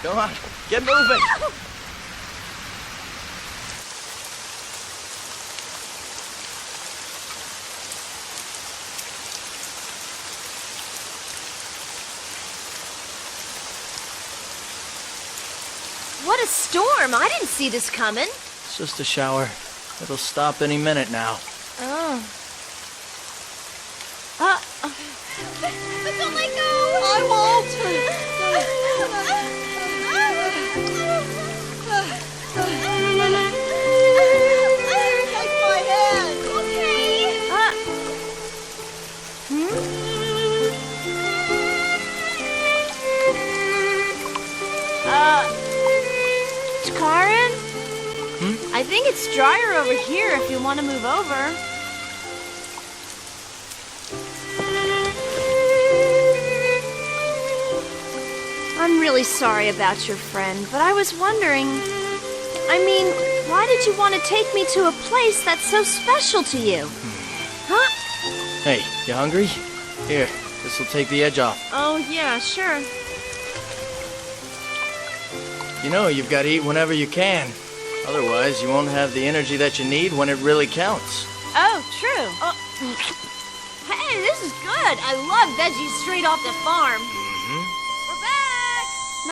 Come on, get moving. What a storm! I didn't see this coming. It's just a shower. It'll stop any minute now. Oh. But don't let go! I won't! Take my hand! Toukairin? I think it's drier over here if you want to move over. I'm really sorry about your friend, but I was wondering... why did you want to take me to a place that's so special to you? Huh? Hey, you hungry? Here, this'll take the edge off. Oh, yeah, sure. You know, you've got to eat whenever you can. Otherwise, you won't have the energy that you need when it really counts. Oh, true. Hey, this is good. I love veggies straight off the farm.